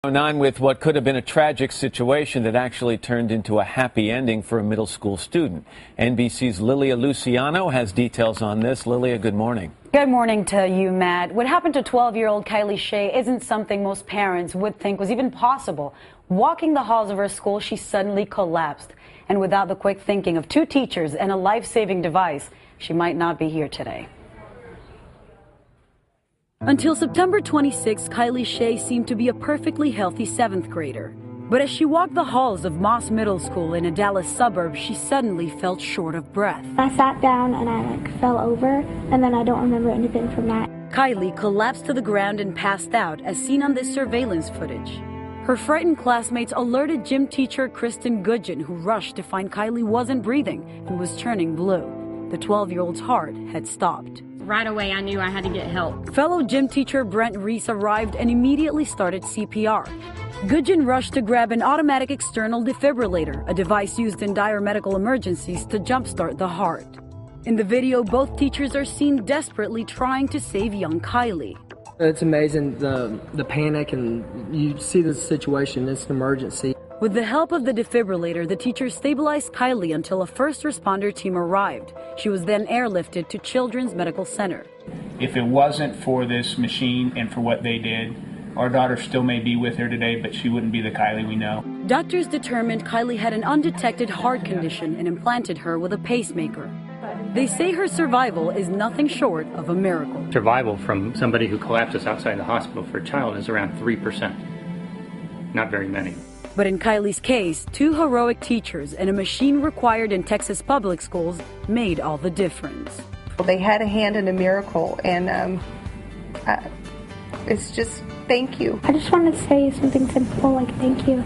9 with what could have been a tragic situation that actually turned into a happy ending for a middle school student. NBC's Lilia Luciano has details on this. Lilia, good morning. Good morning to you, Matt. What happened to 12-year-old Kylie Shea isn't something most parents would think was even possible. Walking the halls of her school, she suddenly collapsed. And without the quick thinking of 2 teachers and a life-saving device, she might not be here today. Until September 26, Kylie Shea seemed to be a perfectly healthy 7th grader. But as she walked the halls of Moss Middle School in a Dallas suburb, she suddenly felt short of breath. I sat down and I fell over, and then I don't remember anything from that. Kylie collapsed to the ground and passed out, as seen on this surveillance footage. Her frightened classmates alerted gym teacher Kristen Goodgen, who rushed to find Kylie wasn't breathing and was turning blue. The 12-year-old's heart had stopped. Right away, I knew I had to get help. Fellow gym teacher Brent Reese arrived and immediately started CPR. Goodgen rushed to grab an automatic external defibrillator, a device used in dire medical emergencies to jumpstart the heart. In the video, both teachers are seen desperately trying to save young Kylie. It's amazing, the panic, and you see the situation. It's an emergency. With the help of the defibrillator, the teachers stabilized Kylie until a first responder team arrived. She was then airlifted to Children's Medical Center. If it wasn't for this machine and for what they did, our daughter still may be with her today, but she wouldn't be the Kylie we know. Doctors determined Kylie had an undetected heart condition and implanted her with a pacemaker. They say her survival is nothing short of a miracle. Survival from somebody who collapses outside the hospital for a child is around 3%. Not very many. But in Kylie's case, 2 heroic teachers and a machine required in Texas public schools made all the difference. They had a hand in a miracle, and it's just thank you. I just want to say something simple like thank you.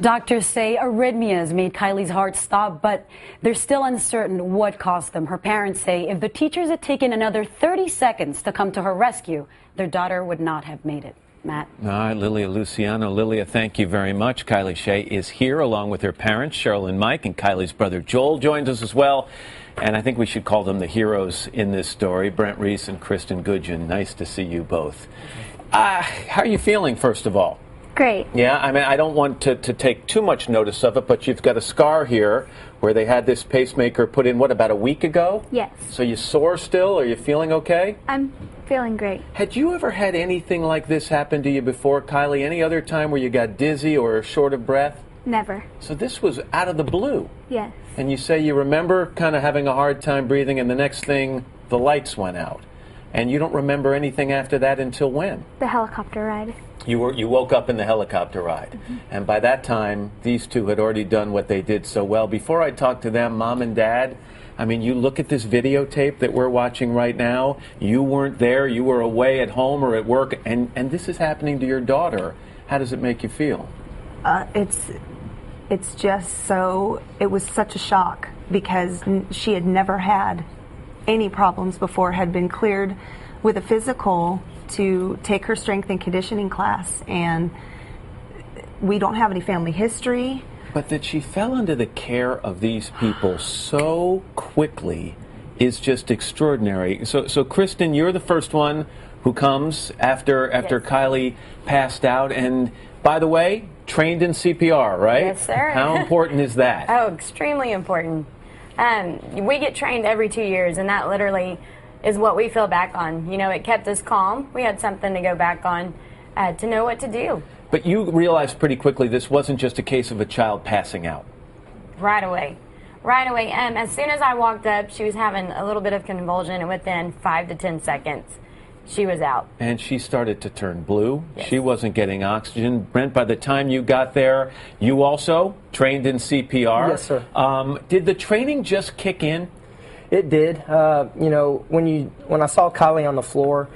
Doctors say arrhythmias made Kylie's heart stop, but they're still uncertain what caused them. Her parents say if the teachers had taken another 30 seconds to come to her rescue, their daughter would not have made it. Matt. All right, Lilia Luciano. Lilia, thank you very much. Kylie Shea is here along with her parents, Cheryl and Mike, and Kylie's brother Joel joins us as well. And I think we should call them the heroes in this story, Brent Reese and Kristen Goodgen. Nice to see you both. How are you feeling, first of all? Great. Yeah, I mean, I don't want to take too much notice of it, but you've got a scar here where they had this pacemaker put in, what, about a week ago? Yes. So you sore still? Are you feeling okay? I'm feeling great. Had you ever had anything like this happen to you before, Kylie? Any other time where you got dizzy or short of breath? Never. So this was out of the blue? Yes. And you say you remember kind of having a hard time breathing, and the next thing, the lights went out. And you don't remember anything after that until when? The helicopter ride. You woke up in the helicopter ride. Mm-hmm. And by that time, these 2 had already done what they did so well. Before I talk to them, Mom and Dad, I mean, you look at this videotape that we're watching right now. You weren't there. You were away at home or at work, and this is happening to your daughter. How does it make you feel? It's just so, it was such a shock because she had never had any problems before, had been cleared with a physical to take her strength and conditioning class, and we don't have any family history. But that she fell under the care of these people so quickly is just extraordinary. So Kristen, you're the first one who comes after Yes. Kylie passed out, and by the way, trained in CPR, right? Yes, sir. How important is that? Oh, extremely important. We get trained every 2 years, and that literally is what we fell back on. You know, it kept us calm. We had something to go back on to know what to do. But you realized pretty quickly this wasn't just a case of a child passing out. Right away. Right away. As soon as I walked up, she was having a little bit of convulsion, and within 5 to 10 seconds, she was out. And she started to turn blue. Yes. She wasn't getting oxygen. Brent, by the time you got there, you also trained in CPR. Yes, sir. Did the training just kick in? It did. You know, when I saw Kylie on the floor,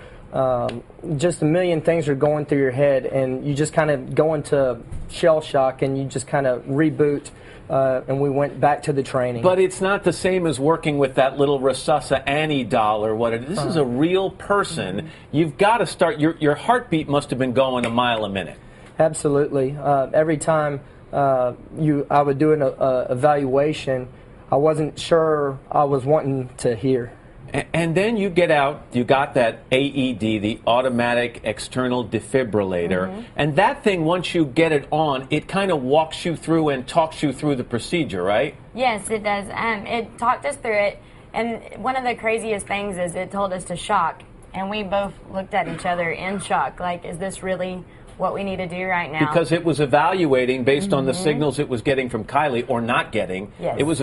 just a million things are going through your head, and you just kind of go into shell shock, and you just kind of reboot. And we went back to the training. But it's not the same as working with that little Rasasa Annie doll or what it is. This is a real person. Mm-hmm. You've got to start, your heartbeat must have been going a mile a minute. Absolutely. Every time I would do an evaluation, I wasn't sure I was wanting to hear. And then you get out, you got that AED, the automatic external defibrillator, and that thing, once you get it on, it kind of walks you through and talks you through the procedure, right? Yes, it does. It talked us through it, and one of the craziest things is it told us to shock, and we both looked at each other in shock, like, is this really what we need to do right now? Because it was evaluating based on the signals it was getting from Kylie, or not getting. Yes. It was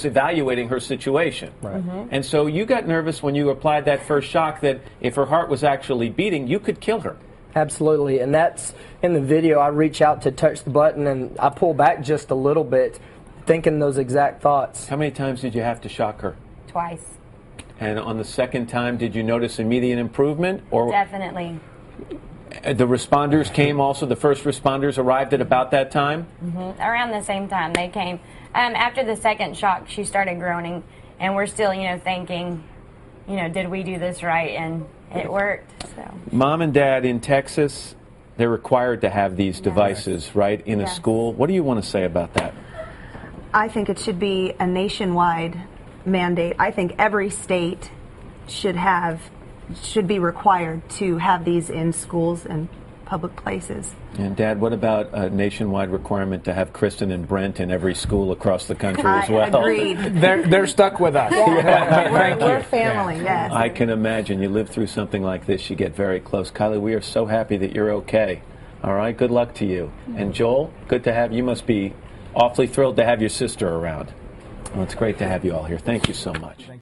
evaluating her situation. Right. And so you got nervous when you applied that first shock that if her heart was actually beating, you could kill her. Absolutely, and that's in the video. I reach out to touch the button, and I pull back just a little bit, thinking those exact thoughts. How many times did you have to shock her? Twice. And on the second time, did you notice immediate improvement? Or Definitely. the responders came also, the first responders arrived at about that time? Around the same time they came. After the second shock, she started groaning, and we're still, thinking, did we do this right? And it worked. So. Mom and Dad in Texas, they're required to have these devices, right, in a school. What do you want to say about that? I think it should be a nationwide mandate. I think every state should be required to have these in schools and public places. And Dad, what about a nationwide requirement to have Kristen and Brent in every school across the country as well? Agreed. They're stuck with us. We're family, yes. I can imagine. You live through something like this, you get very close. Kylie, we are so happy that you're okay. All right, good luck to you. And Joel, good to have you. Must be awfully thrilled to have your sister around. Well, it's great to have you all here. Thank you so much.